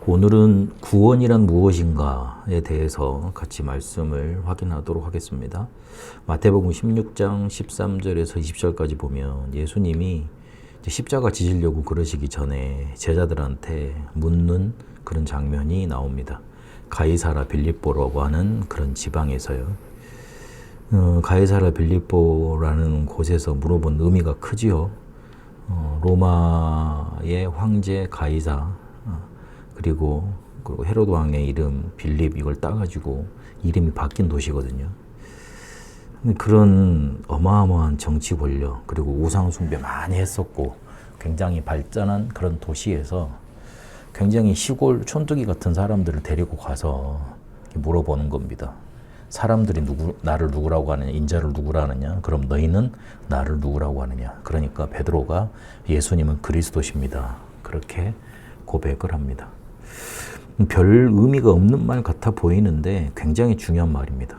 오늘은 구원이란 무엇인가에 대해서 같이 말씀을 확인하도록 하겠습니다. 마태복음 16장 13절에서 20절까지 보면 예수님이 십자가 지시려고 그러시기 전에 제자들한테 묻는 그런 장면이 나옵니다. 가이사라 빌립보라고 하는 그런 지방에서요. 가이사라 빌립보라는 곳에서 물어본 의미가 크지요. 로마의 황제 가이사 그리고 헤로드 왕의 이름 빌립 이걸 따가지고 이름이 바뀐 도시거든요. 그런 어마어마한 정치 권력 그리고 우상 숭배 많이 했었고 굉장히 발전한 그런 도시에서 굉장히 시골 촌뜨기 같은 사람들을 데리고 가서 물어보는 겁니다. 사람들이 나를 누구라고 하느냐, 인자를 누구라 하느냐, 그럼 너희는 나를 누구라고 하느냐. 그러니까 베드로가 예수님은 그리스도십니다. 그렇게 고백을 합니다. 별 의미가 없는 말 같아 보이는데 굉장히 중요한 말입니다.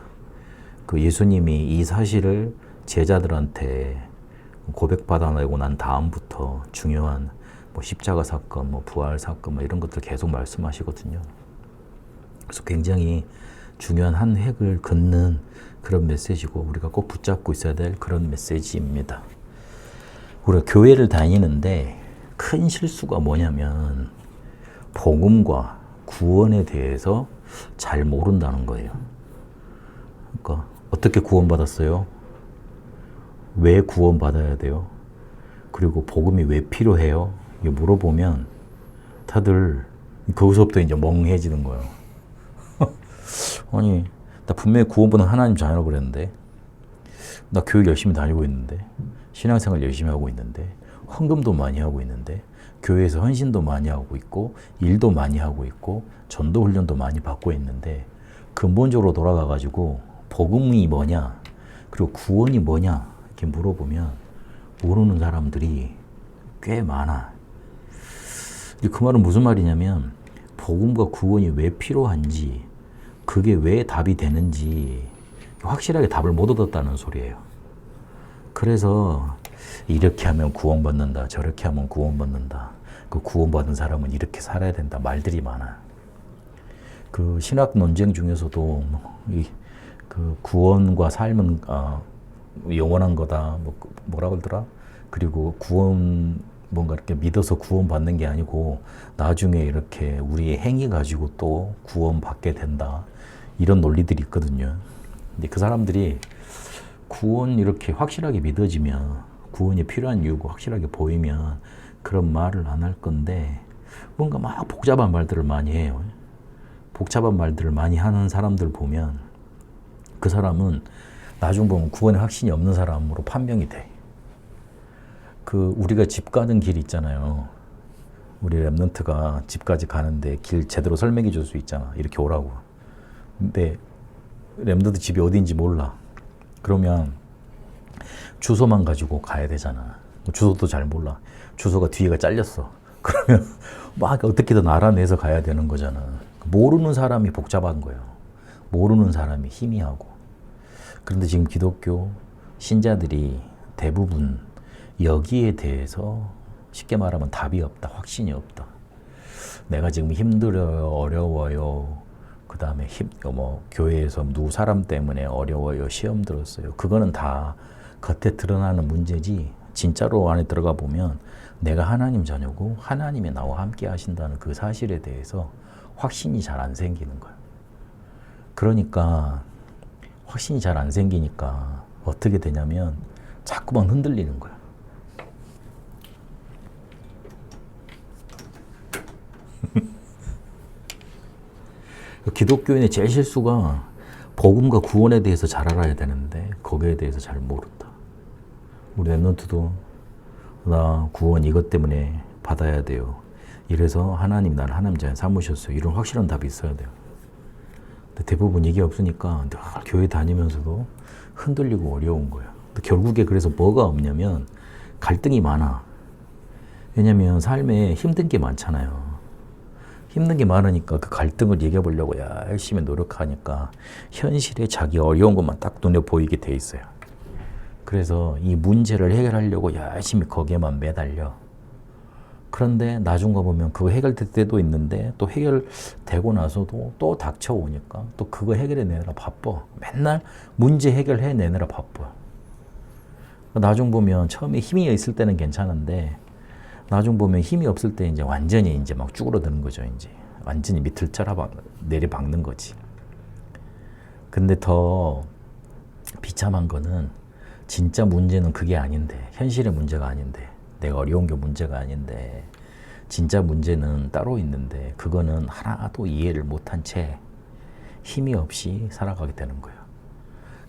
그 예수님이 이 사실을 제자들한테 고백받아내고 난 다음부터 중요한 십자가 사건, 부활 사건 이런 것들 계속 말씀하시거든요. 그래서 굉장히 중요한 한 획을 긋는 그런 메시지고 우리가 꼭 붙잡고 있어야 될 그런 메시지입니다. 우리가 교회를 다니는데 큰 실수가 뭐냐면 복음과 구원에 대해서 잘 모른다는 거예요. 그러니까 어떻게 구원받았어요? 왜 구원받아야 돼요? 그리고 복음이 왜 필요해요? 이거 물어보면 다들 거기서부터 이제 멍해지는 거예요. 아니, 나 분명히 구원받은 하나님 자녀라고 그랬는데, 나 교육 열심히 다니고 있는데, 신앙생활 열심히 하고 있는데, 헌금도 많이 하고 있는데, 교회에서 헌신도 많이 하고 있고, 일도 많이 하고 있고, 전도 훈련도 많이 받고 있는데, 근본적으로 돌아가가지고, 복음이 뭐냐, 그리고 구원이 뭐냐, 이렇게 물어보면, 모르는 사람들이 꽤 많아. 그 말은 무슨 말이냐면, 복음과 구원이 왜 필요한지, 그게 왜 답이 되는지 확실하게 답을 못 얻었다는 소리예요. 그래서 이렇게 하면 구원받는다, 저렇게 하면 구원받는다, 그 구원받은 사람은 이렇게 살아야 된다 말들이 많아. 그 신학 논쟁 중에서도 그 구원과 삶은 영원한 거다, 뭐라 그러더라? 그리고 구원 뭔가 이렇게 믿어서 구원받는 게 아니고 나중에 이렇게 우리의 행위 가지고 또 구원받게 된다. 이런 논리들이 있거든요. 근데 그 사람들이 구원 이렇게 확실하게 믿어지면 구원이 필요한 이유가 확실하게 보이면 그런 말을 안 할 건데 뭔가 막 복잡한 말들을 많이 해요. 복잡한 말들을 많이 하는 사람들 보면 그 사람은 나중 보면 구원에 확신이 없는 사람으로 판명이 돼. 그 우리가 집 가는 길 있잖아요. 우리 랩런트가 집까지 가는데 길 제대로 설명해 줄 수 있잖아. 이렇게 오라고. 근데 랩런트 집이 어디인지 몰라. 그러면 주소만 가지고 가야 되잖아. 주소도 잘 몰라. 주소가 뒤에가 잘렸어. 그러면 막 어떻게든 알아내서 가야 되는 거잖아. 모르는 사람이 복잡한 거예요. 모르는 사람이 희미하고. 그런데 지금 기독교 신자들이 대부분 여기에 대해서 쉽게 말하면 답이 없다. 확신이 없다. 내가 지금 힘들어요. 어려워요. 그 다음에 교회에서 누구 사람 때문에 어려워요. 시험 들었어요. 그거는 다 겉에 드러나는 문제지 진짜로 안에 들어가 보면 내가 하나님 자녀고 하나님이 나와 함께 하신다는 그 사실에 대해서 확신이 잘 안 생기는 거예요. 그러니까 확신이 잘 안 생기니까 어떻게 되냐면 자꾸만 흔들리는 거야. 기독교인의 제일 실수가 복음과 구원에 대해서 잘 알아야 되는데 거기에 대해서 잘 모른다. 우리 랩런트도 나 구원 이것 때문에 받아야 돼요. 이래서 하나님 나를 하나님 자녀 삼으셨어요. 이런 확실한 답이 있어야 돼요. 근데 대부분 이게 없으니까 늘 교회 다니면서도 흔들리고 어려운 거예요. 결국에 그래서 뭐가 없냐면 갈등이 많아. 왜냐면 삶에 힘든 게 많잖아요. 힘든 게 많으니까 그 갈등을 얘기해 보려고 열심히 노력하니까 현실에 자기 어려운 것만 딱 눈에 보이게 돼 있어요. 그래서 이 문제를 해결하려고 열심히 거기에만 매달려. 그런데 나중 가보면 그거 해결될 때도 있는데 또 해결되고 나서도 또 닥쳐오니까 또 그거 해결해내느라 바빠. 맨날 문제 해결해내느라 바빠. 나중 보면 처음에 힘이 있을 때는 괜찮은데 나중 보면 힘이 없을 때 이제 완전히 이제 막 쭈그러드는 거죠. 이제 완전히 밑을 내려박는 거지. 근데 더 비참한 거는 진짜 문제는 그게 아닌데, 현실의 문제가 아닌데, 내가 어려운 게 문제가 아닌데, 진짜 문제는 따로 있는데 그거는 하나도 이해를 못한 채 힘이 없이 살아가게 되는 거예요.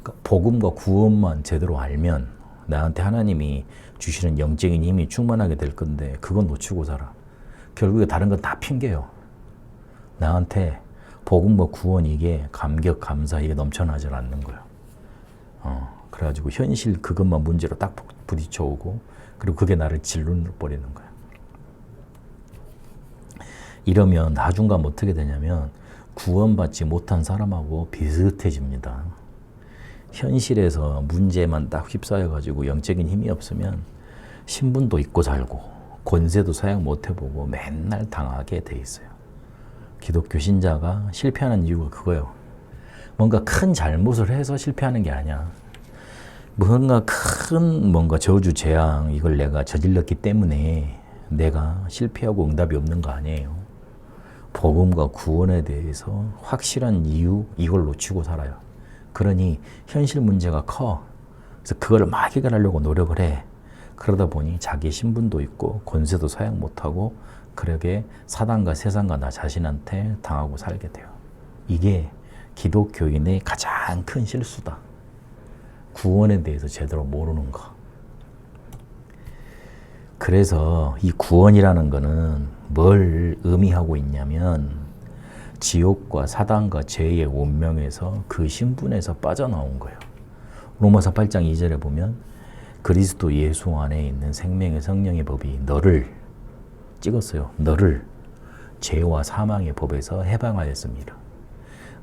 그러니까 복음과 구원만 제대로 알면 나한테 하나님이 주시는 영적인 힘이 충만하게 될 건데 그건 놓치고 살아. 결국에 다른 건 다 핑계요. 나한테 복음과 구원 이게 감격, 감사 이게 넘쳐나질 않는 거예요. 그래가지고 현실 그것만 문제로 딱 부딪혀오고 그리고 그게 나를 질러버리는 거야. 이러면 나중 가면 어떻게 되냐면 구원받지 못한 사람하고 비슷해집니다. 현실에서 문제만 딱 휩싸여가지고 영적인 힘이 없으면 신분도 잊고 살고 권세도 사용 못 해보고 맨날 당하게 돼 있어요. 기독교 신자가 실패하는 이유가 그거예요. 뭔가 큰 잘못을 해서 실패하는 게 아니야. 뭔가 큰 저주 재앙 이걸 내가 저질렀기 때문에 내가 실패하고 응답이 없는 거 아니에요. 복음과 구원에 대해서 확실한 이유 이걸 놓치고 살아요. 그러니 현실 문제가 커. 그래서 그걸 막 해결하려고 노력을 해. 그러다 보니 자기 신분도 있고 권세도 사용 못하고 그러게 사단과 세상과 나 자신한테 당하고 살게 돼요. 이게 기독교인의 가장 큰 실수다. 구원에 대해서 제대로 모르는 거. 그래서 이 구원이라는 거는 뭘 의미하고 있냐면 지옥과 사단과 죄의 운명에서 그 신분에서 빠져나온 거예요. 로마서 8장 2절에 보면 그리스도 예수 안에 있는 생명의 성령의 법이 너를 찍었어요. 너를 죄와 사망의 법에서 해방하였습니다.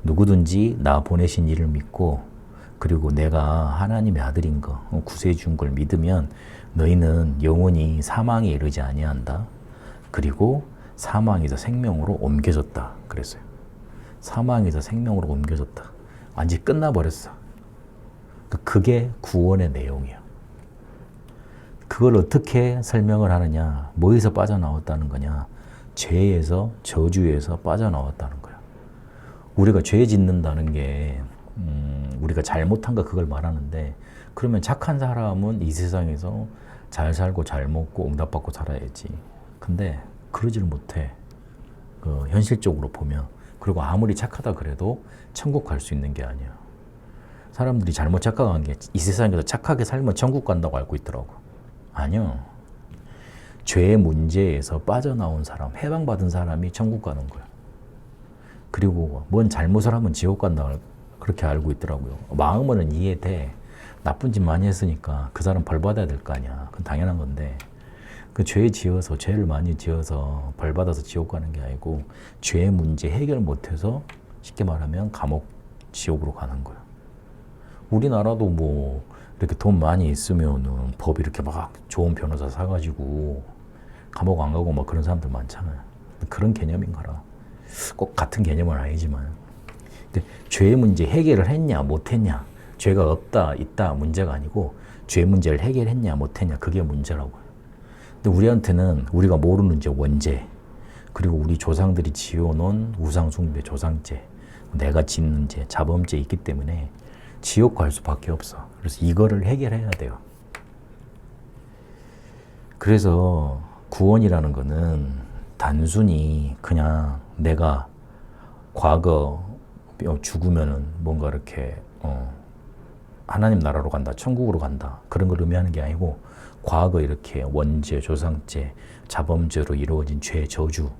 누구든지 나 보내신 이를 믿고 그리고 내가 하나님의 아들인 거 구세해 준 걸 믿으면 너희는 영원히 사망에 이르지 아니한다. 그리고 사망에서 생명으로 옮겨졌다. 그랬어요. 사망에서 생명으로 옮겨졌다. 완전히 끝나버렸어. 그게 구원의 내용이에요. 그걸 어떻게 설명을 하느냐? 뭐에서 빠져나왔다는 거냐? 죄에서, 저주에서 빠져나왔다는 거야. 우리가 죄 짓는다는 게 우리가 잘못한 거 그걸 말하는데 그러면 착한 사람은 이 세상에서 잘 살고 잘 먹고 응답받고 살아야지. 근데 그러지를 못해. 현실적으로 보면. 그리고 아무리 착하다 그래도 천국 갈 수 있는 게 아니야. 사람들이 잘못 착각한 게 이 세상에서 착하게 살면 천국 간다고 알고 있더라고. 아니요. 죄의 문제에서 빠져나온 사람, 해방받은 사람이 천국 가는 거야. 그리고 뭔 잘못을 하면 지옥 간다 그렇게 알고 있더라고요. 마음으로는 이해돼. 나쁜 짓 많이 했으니까 그 사람 벌 받아야 될 거 아니야. 그건 당연한 건데 그 죄를 많이 지어서 벌 받아서 지옥 가는 게 아니고 죄의 문제 해결 못해서 쉽게 말하면 감옥, 지옥으로 가는 거야. 우리나라도 뭐 이렇게 돈 많이 있으면은 법 이렇게 막 좋은 변호사 사가지고 감옥 안 가고 막 그런 사람들 많잖아요. 그런 개념인 거라. 꼭 같은 개념은 아니지만. 근데 죄의 문제 해결을 했냐 못했냐, 죄가 없다 있다 문제가 아니고 죄 문제를 해결했냐 못했냐 그게 문제라고요. 근데 우리한테는 우리가 모르는 이제 원죄, 그리고 우리 조상들이 지어놓은 우상숭배, 조상죄, 내가 짓는 죄, 자범죄 있기 때문에 지옥 갈 수밖에 없어. 그래서 이거를 해결해야 돼요. 그래서 구원이라는 거는 단순히 그냥 내가 과거 죽으면은 뭔가 이렇게 하나님 나라로 간다, 천국으로 간다 그런 걸 의미하는 게 아니고 과거 이렇게 원죄, 조상죄, 자범죄로 이루어진 죄, 저주,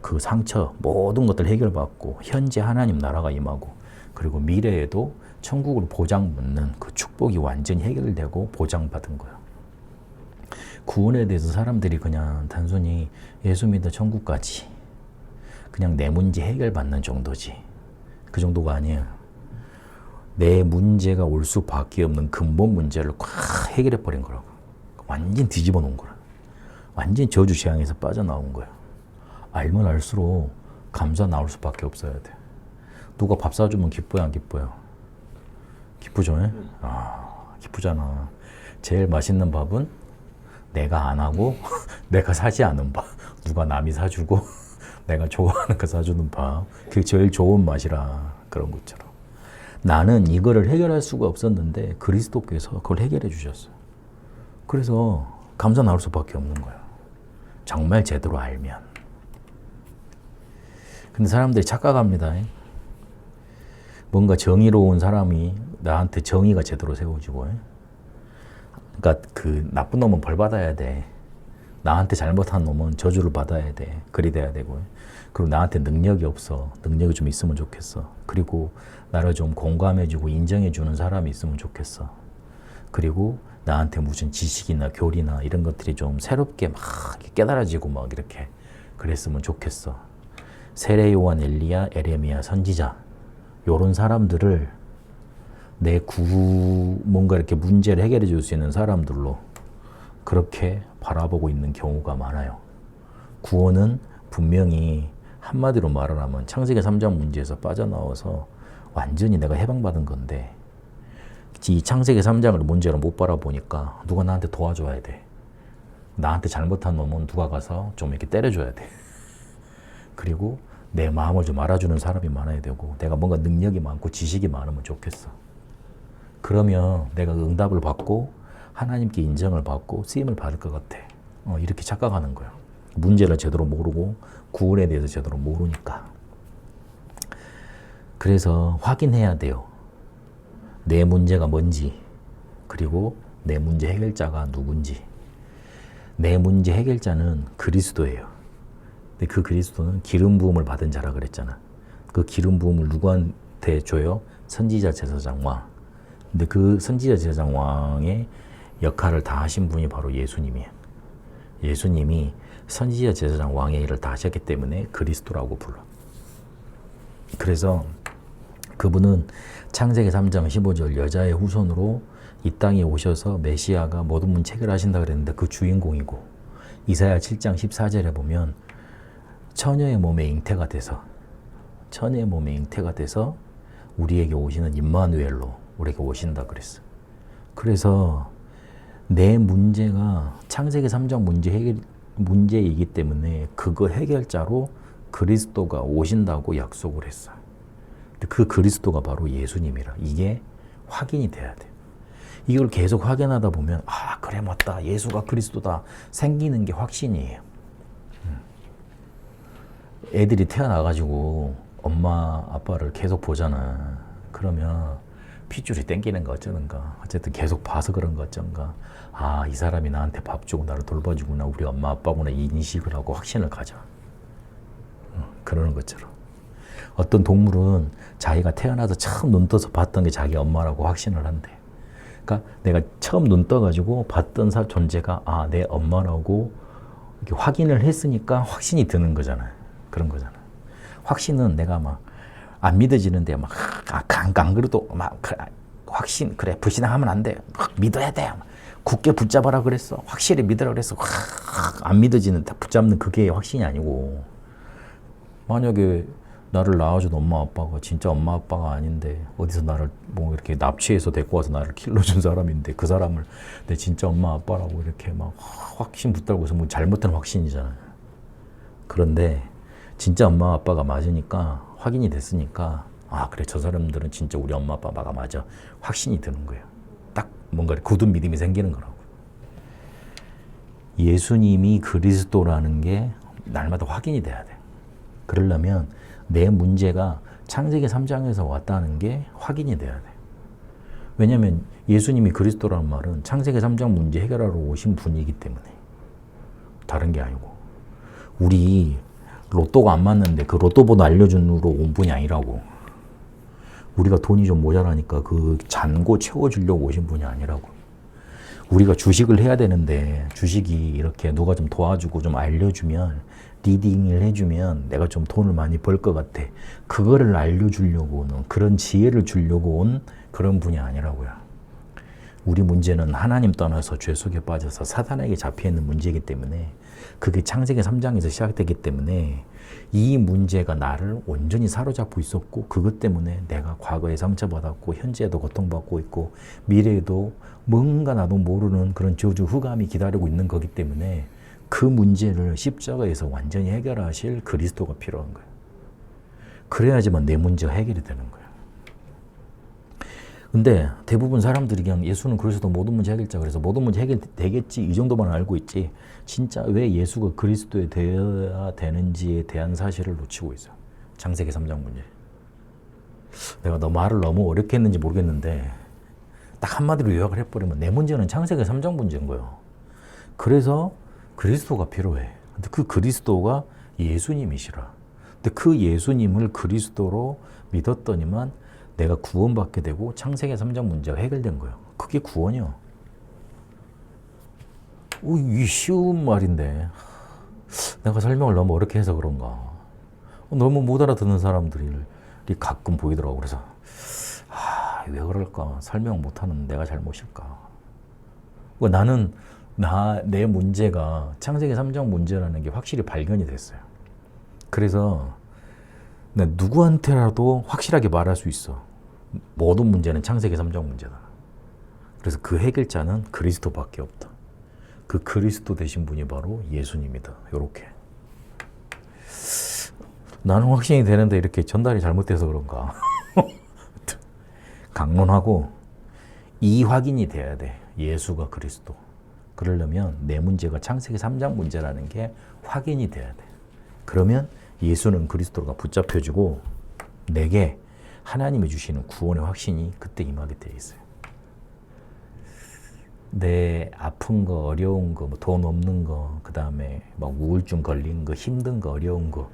그 상처 모든 것들 해결받고 현재 하나님 나라가 임하고 그리고 미래에도 천국으로 보장받는 그 축복이 완전히 해결되고 보장받은 거예요. 구원에 대해서 사람들이 그냥 단순히 예수 믿어 천국 가지, 그냥 내 문제 해결받는 정도지, 그 정도가 아니에요. 내 문제가 올 수밖에 없는 근본 문제를 꽉 해결해 버린 거라고. 완전 뒤집어 놓은 거라. 완전히 저주 재앙에서 빠져나온 거야. 알면 알수록 감사 나올 수밖에 없어야 돼. 누가 밥 사주면 기뻐요, 안 기뻐요? 기쁘죠? 기쁘잖아. 제일 맛있는 밥은 내가 안 하고 내가 사지 않은 밥. 누가 남이 사주고 내가 좋아하는 거 사주는 밥. 그게 제일 좋은 맛이라. 그런 것처럼. 나는 이거를 해결할 수가 없었는데 그리스도께서 그걸 해결해 주셨어요. 그래서 감사 나올 수밖에 없는 거야. 정말 제대로 알면. 근데 사람들이 착각합니다. 뭔가 정의로운 사람이 나한테 정의가 제대로 세워지고, 그러니까 그 나쁜 놈은 벌 받아야 돼. 나한테 잘못한 놈은 저주를 받아야 돼. 그리 돼야 되고. 그리고 나한테 능력이 없어. 능력이 좀 있으면 좋겠어. 그리고 나를 좀 공감해주고 인정해주는 사람이 있으면 좋겠어. 그리고 나한테 무슨 지식이나 교리나 이런 것들이 좀 새롭게 막 깨달아지고 막 이렇게 그랬으면 좋겠어. 세례 요한, 엘리야, 에레미야, 선지자 요런 사람들을 내 뭔가 이렇게 문제를 해결해 줄 수 있는 사람들로 그렇게 바라보고 있는 경우가 많아요. 구원은 분명히 한마디로 말을 하면 창세기 3장 문제에서 빠져나와서 완전히 내가 해방받은 건데 이 창세기 3장을 문제로 못 바라보니까 누가 나한테 도와줘야 돼. 나한테 잘못한 놈은 누가 가서 좀 이렇게 때려줘야 돼. 그리고 내 마음을 좀 알아주는 사람이 많아야 되고 내가 뭔가 능력이 많고 지식이 많으면 좋겠어. 그러면 내가 응답을 받고 하나님께 인정을 받고 쓰임을 받을 것 같아. 이렇게 착각하는 거야. 문제를 제대로 모르고 구원에 대해서 제대로 모르니까. 그래서 확인해야 돼요. 내 문제가 뭔지, 그리고 내 문제 해결자가 누군지. 내 문제 해결자는 그리스도예요. 근데 그 그리스도는 기름 부음을 받은 자라 그랬잖아. 그 기름 부음을 누구한테 줘요? 선지자, 제사장, 왕. 근데 그 선지자, 제사장, 왕의 역할을 다 하신 분이 바로 예수님이에요. 예수님이 선지자, 제사장, 왕의 일을 다 하셨기 때문에 그리스도라고 불러. 그래서 그분은 창세기 3장 15절 여자의 후손으로 이 땅에 오셔서 메시아가 모든 문제 해결하신다 그랬는데 그 주인공이고, 이사야 7장 14절에 보면 처녀의 몸에 잉태가 돼서 우리에게 오시는 임마누엘로 우리에게 오신다 그랬어. 그래서 내 문제가 창세기 3장 문제이기 때문에 그거 해결자로 그리스도가 오신다고 약속을 했어. 그 그리스도가 바로 예수님이라. 이게 확인이 돼야 돼. 이걸 계속 확인하다 보면 그래 맞다. 예수가 그리스도다. 생기는 게 확신이에요. 애들이 태어나가지고 엄마 아빠를 계속 보잖아. 그러면 핏줄이 땡기는가 어쩌는가. 어쨌든 계속 봐서 그런가 어쩐가. 이 사람이 나한테 밥 주고 나를 돌봐주구나. 우리 엄마 아빠구나. 이 인식을 하고 확신을 가져. 그러는 것처럼. 어떤 동물은 자기가 태어나서 처음 눈 떠서 봤던 게 자기 엄마라고 확신을 한대. 그러니까 내가 처음 눈 떠가지고 봤던 존재가 내 엄마라고 이렇게 확인을 했으니까 확신이 드는 거잖아요. 그런 거잖아. 확신은 내가 막 안 믿어지는데 안 그래도 확신 그래 불신하면 안 돼. 믿어야 돼. 굳게 붙잡아라 그랬어. 확실히 믿으라 그랬어. 안 믿어지는 붙잡는 그게 확신이 아니고, 만약에 나를 낳아준 엄마 아빠가 진짜 엄마 아빠가 아닌데 어디서 나를 뭐 이렇게 납치해서 데리고 와서 나를 길러준 사람인데 그 사람을 내 진짜 엄마 아빠라고 이렇게 막 확신 붙들고서 뭐 잘못된 확신이잖아요. 그런데 진짜 엄마 아빠가 맞으니까 확인이 됐으니까 그래 저 사람들은 진짜 우리 엄마 아빠가 맞아. 확신이 드는 거예요. 딱 뭔가 굳은 믿음이 생기는 거라고. 예수님이 그리스도라는 게 날마다 확인이 돼야 돼. 그러려면 내 문제가 창세기 3장에서 왔다는 게 확인이 돼야 돼. 왜냐하면 예수님이 그리스도라는 말은 창세기 3장 문제 해결하러 오신 분이기 때문에. 다른 게 아니고. 우리 로또가 안 맞는데 그 로또 번호 알려준으로 온 분이 아니라고. 우리가 돈이 좀 모자라니까 그 잔고 채워주려고 오신 분이 아니라고. 우리가 주식을 해야 되는데 주식이 이렇게 누가 좀 도와주고 좀 알려주면, 리딩을 해주면 내가 좀 돈을 많이 벌 것 같아. 그거를 알려주려고 오는, 그런 지혜를 주려고 온 그런 분이 아니라고요. 우리 문제는 하나님 떠나서 죄 속에 빠져서 사단에게 잡혀있는 문제이기 때문에 그게 창세기 3장에서 시작되기 때문에 이 문제가 나를 온전히 사로잡고 있었고 그것 때문에 내가 과거에 상처받았고 현재에도 고통받고 있고 미래에도 뭔가 나도 모르는 그런 저주 흑암이 기다리고 있는 거기 때문에 그 문제를 십자가에서 완전히 해결하실 그리스도가 필요한 거예요. 그래야지만 내 문제가 해결이 되는 거예요. 근데 대부분 사람들이 그냥 예수는 그리스도 모든 문제 해결자 그래서 모든 문제 해결되겠지 이 정도만 알고 있지 진짜 왜 예수가 그리스도에 되어야 되는지에 대한 사실을 놓치고 있어요. 창세기 3장 문제. 내가 너 말을 너무 어렵게 했는지 모르겠는데 딱 한마디로 요약을 해버리면 내 문제는 창세기 3장 문제인 거예요. 그래서 그리스도가 필요해. 근데 그 그리스도가 예수님이시라. 근데 그 예수님을 그리스도로 믿었더니만 내가 구원받게 되고 창세기 3장 문제가 해결된 거예요. 그게 구원이요. 이 쉬운 말인데 내가 설명을 너무 어렵게 해서 그런가. 너무 못 알아듣는 사람들이 가끔 보이더라고. 그래서 왜 그럴까? 설명 못하는 내가 잘못일까? 나는 내 문제가 창세기 3장 문제라는 게 확실히 발견이 됐어요. 그래서 누구한테라도 확실하게 말할 수 있어. 모든 문제는 창세기 3장 문제다. 그래서 그 해결자는 그리스도밖에 없다. 그 그리스도 되신 분이 바로 예수님이다. 요렇게. 나는 확신이 되는데 이렇게 전달이 잘못돼서 그런가. 강론하고 이 확인이 돼야 돼. 예수가 그리스도. 그러려면 내 문제가 창세기 3장 문제라는 게 확인이 돼야 돼. 그러면 예수는 그리스도가 붙잡혀주고 내게 하나님이 주시는 구원의 확신이 그때 임하게 되어 있어요. 내 아픈 거, 어려운 거, 돈 없는 거, 그 다음에 막 우울증 걸린 거, 힘든 거, 어려운 거,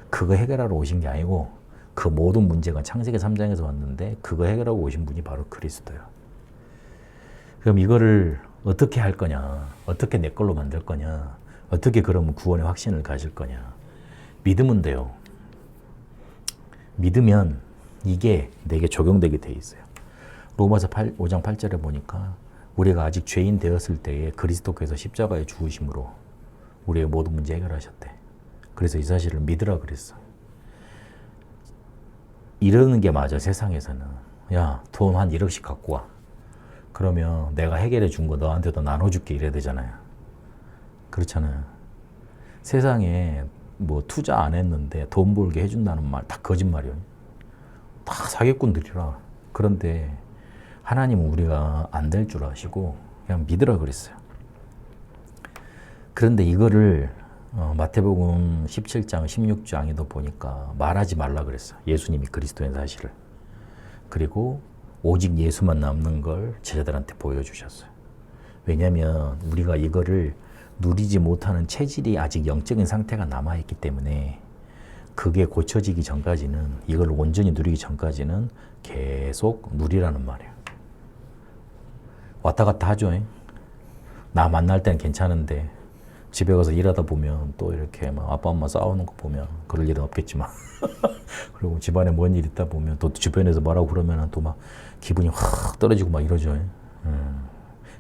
그거 해결하러 오신 게 아니고 그 모든 문제가 창세기 3장에서 왔는데 그거 해결하고 오신 분이 바로 그리스도예요. 그럼 이거를 어떻게 할 거냐, 어떻게 내 걸로 만들 거냐, 어떻게 그러면 구원의 확신을 가질 거냐. 믿으면 돼요. 믿으면 이게 내게 적용되게 돼 있어요. 로마서 5장 8절에 보니까 우리가 아직 죄인 되었을 때에 그리스도께서 십자가에 죽으심으로 우리의 모든 문제 해결하셨대. 그래서 이 사실을 믿으라 그랬어. 이러는 게 맞아, 세상에서는. 야, 돈 한 1억씩 갖고 와. 그러면 내가 해결해 준 거 너한테도 나눠줄게 이래야 되잖아요. 그렇잖아요. 세상에 뭐 투자 안 했는데 돈 벌게 해준다는 말 다 거짓말이에요. 다 사기꾼들이라. 그런데 하나님은 우리가 안 될 줄 아시고 그냥 믿으라 그랬어요. 그런데 이거를 마태복음 17장 16장에도 보니까 말하지 말라 그랬어요. 예수님이 그리스도인 사실을. 그리고 오직 예수만 남는 걸 제자들한테 보여주셨어요. 왜냐하면 우리가 이거를 누리지 못하는 체질이 아직 영적인 상태가 남아있기 때문에 그게 고쳐지기 전까지는, 이걸 온전히 누리기 전까지는 계속 누리라는 말이에요. 왔다 갔다 하죠. 나 만날 때는 괜찮은데 집에 가서 일하다 보면 또 이렇게 막 아빠 엄마 싸우는 거 보면, 그럴 일은 없겠지만 그리고 집안에 뭔 일 있다 보면 또 주변에서 뭐라고 그러면 또 막 기분이 확 떨어지고 막 이러죠.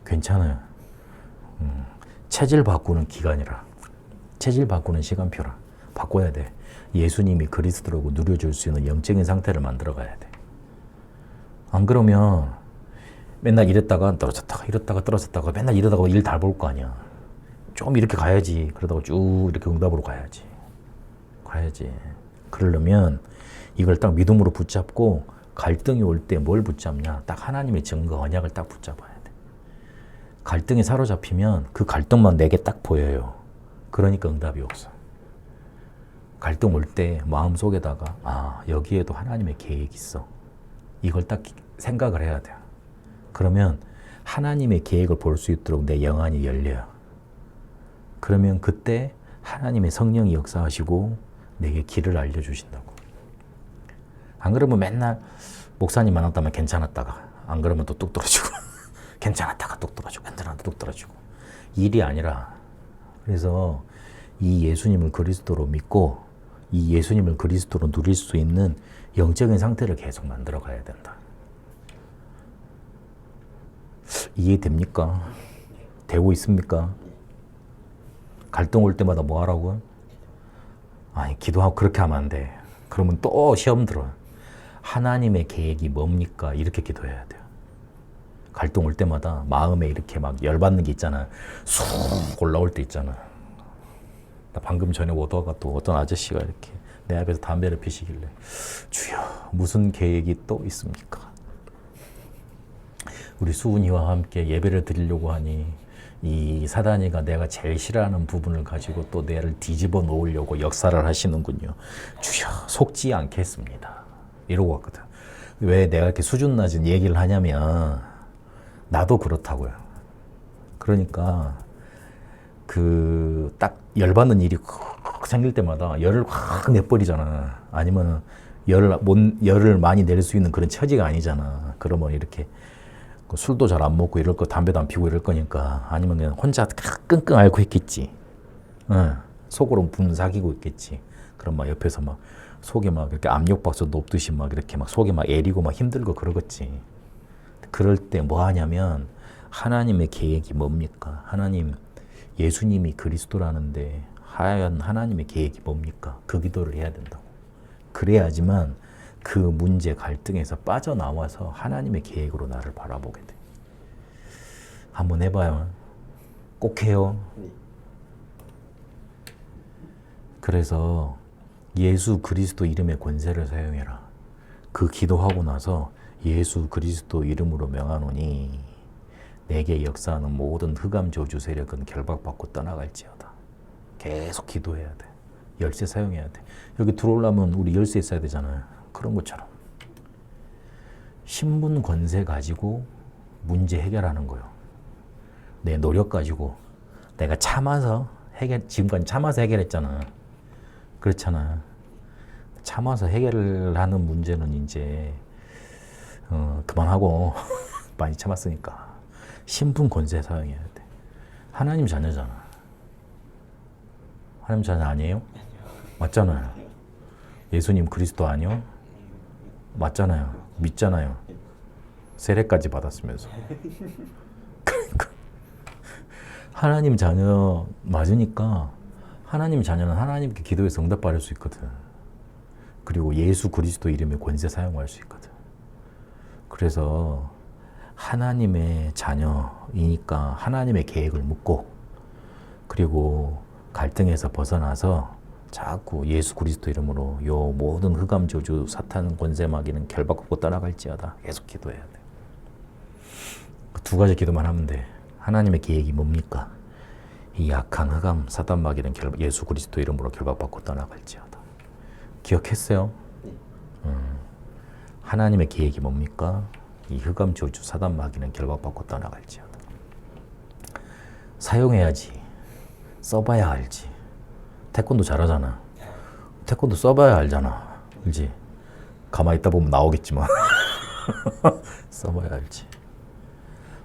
괜찮아요. 체질 바꾸는 기간이라, 체질 바꾸는 시간표라. 바꿔야 돼. 예수님이 그리스도라고 누려줄 수 있는 영적인 상태를 만들어 가야 돼. 안 그러면 맨날 이랬다가 떨어졌다가 이랬다가 떨어졌다가 맨날 이러다가 일 다 볼 거 아니야. 좀 이렇게 가야지. 그러다가 쭉 이렇게 응답으로 가야지. 그러려면 이걸 딱 믿음으로 붙잡고 갈등이 올 때 뭘 붙잡냐? 딱 하나님의 증거, 언약을 딱 붙잡아야 돼. 갈등이 사로잡히면 그 갈등만 내게 딱 보여요. 그러니까 응답이 없어. 갈등 올 때 마음속에다가 여기에도 하나님의 계획이 있어. 이걸 딱 생각을 해야 돼요. 그러면 하나님의 계획을 볼 수 있도록 내 영안이 열려요. 그러면 그때 하나님의 성령이 역사하시고 내게 길을 알려주신다고. 안 그러면 맨날 목사님 만났다면 괜찮았다가, 안 그러면 또 뚝 떨어지고 괜찮았다가 뚝 떨어지고, 괜찮았다가 뚝 떨어지고. 일이 아니라. 그래서 이 예수님을 그리스도로 믿고 이 예수님을 그리스도로 누릴 수 있는 영적인 상태를 계속 만들어 가야 된다. 이해됩니까? 되고 있습니까? 갈등 올 때마다 뭐 하라고? 아니, 기도하고 그렇게 하면 안 돼. 그러면 또 시험 들어. 하나님의 계획이 뭡니까? 이렇게 기도해야 돼요. 갈등 올 때마다 마음에 이렇게 막 열받는 게 있잖아. 쑥 올라올 때 있잖아. 나 방금 전에 오다가 또 어떤 아저씨가 이렇게 내 앞에서 담배를 피시길래 주여 무슨 계획이 또 있습니까? 우리 수은이와 함께 예배를 드리려고 하니 이 사단이가 내가 제일 싫어하는 부분을 가지고 또 내를 뒤집어 놓으려고 역사를 하시는군요. 주여 속지 않겠습니다. 이러고 왔거든. 왜 내가 이렇게 수준 낮은 얘기를 하냐면 나도 그렇다고요. 그러니까 그 딱 열받는 일이 생길 때마다 열을 확 내버리잖아. 아니면 열을 많이 낼 수 있는 그런 처지가 아니잖아. 그러면 이렇게 술도 잘 안 먹고 이럴 거, 담배도 안 피고 이럴 거니까. 아니면 그냥 혼자 끙끙 앓고 있겠지. 속으로 분삭이고 있겠지. 그럼 막 옆에서 막 속에 막 이렇게 압력밥솥 높듯이 막 이렇게 막 속에 막 애리고 막 힘들고 그러겠지. 그럴 때 뭐 하냐면 하나님의 계획이 뭡니까? 하나님, 예수님이 그리스도라는데 하얀 하나님의 계획이 뭡니까? 그 기도를 해야 된다고. 그래야지만 그 문제 갈등에서 빠져나와서 하나님의 계획으로 나를 바라보게 돼. 한번 해봐요. 꼭 해요. 그래서 예수 그리스도 이름의 권세를 사용해라. 그 기도하고 나서 예수 그리스도 이름으로 명하노니 내게 역사하는 모든 흑암 저주 세력은 결박받고 떠나갈지어다. 계속 기도해야 돼. 열쇠 사용해야 돼. 여기 들어오려면 우리 열쇠 있어야 되잖아요. 그런 것처럼 신분 권세 가지고 문제 해결하는 거예요. 내 노력 가지고 내가 참아서 지금까지 참아서 해결했잖아. 그렇잖아. 참아서 해결을 하는 문제는 이제 그만하고 많이 참았으니까 신분 권세 사용해야 돼. 하나님 자녀잖아. 하나님 자녀 아니에요? 맞잖아요. 예수님 그리스도 아니요? 맞잖아요. 믿잖아요. 세례까지 받았으면서. 그러니까 하나님 자녀 맞으니까 하나님 자녀는 하나님께 기도해서 응답받을 수 있거든. 그리고 예수 그리스도 이름의 권세 사용할 수 있거든. 그래서 하나님의 자녀이니까 하나님의 계획을 묻고 그리고 갈등에서 벗어나서 자꾸 예수 그리스도 이름으로 요 모든 흑암 저주 사탄 권세 마귀는 결박받고 떠나갈지어다. 계속 기도해야 돼. 두 가지 기도만 하면 돼. 하나님의 계획이 뭡니까? 이 약한 흑암 사탄 마귀는 예수 그리스도 이름으로 결박받고 떠나갈지어다. 기억했어요? 하나님의 계획이 뭡니까? 이 흑암 저주 사단 마귀는 결박받고 떠나갈지어다. 사용해야지. 써봐야 알지. 태권도 잘하잖아. 태권도 써봐야 알잖아. 그렇지? 가만히 있다 보면 나오겠지만 써봐야 알지.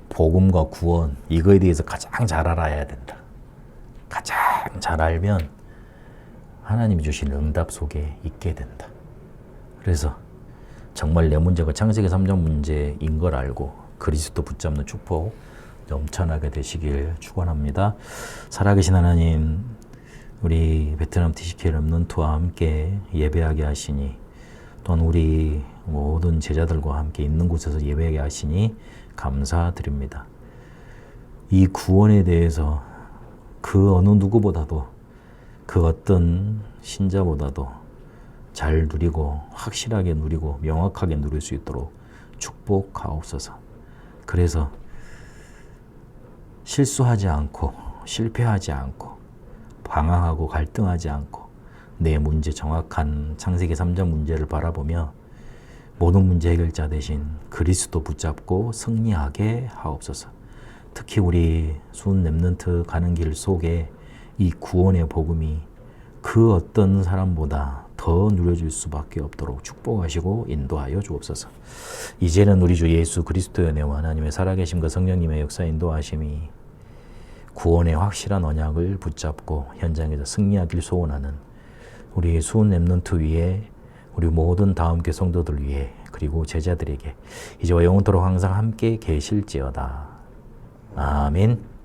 복음과 구원 이거에 대해서 가장 잘 알아야 된다. 가장 잘 알면 하나님이 주신 응답 속에 있게 된다. 그래서 정말 내 문제가 창세기 3장 문제인 걸 알고 그리스도 붙잡는 축복 넘쳐나게 되시길 축원합니다. 살아계신 하나님, 우리 베트남 TCK 렘넌트와 함께 예배하게 하시니 또한 우리 모든 제자들과 함께 있는 곳에서 예배하게 하시니 감사드립니다. 이 구원에 대해서 그 어느 누구보다도 그 어떤 신자보다도 잘 누리고 확실하게 누리고 명확하게 누릴 수 있도록 축복하옵소서. 그래서 실수하지 않고 실패하지 않고 방황하고 갈등하지 않고 내 문제 정확한 창세기 3장 문제를 바라보며 모든 문제 해결자 대신 그리스도 붙잡고 승리하게 하옵소서. 특히 우리 수은 렘넌트 가는 길 속에 이 구원의 복음이 그 어떤 사람보다 더 누려질 수밖에 없도록 축복하시고 인도하여 주옵소서. 이제는 우리 주 예수 그리스도의 은혜와 하나님의 살아계심과 성령님의 역사 인도하심이 구원의 확실한 언약을 붙잡고 현장에서 승리하길 소원하는 우리 수은 렘넌트 위에 우리 모든 다음교 성도들 위해 그리고 제자들에게 이제와 영원토록 항상 함께 계실지어다. 아멘.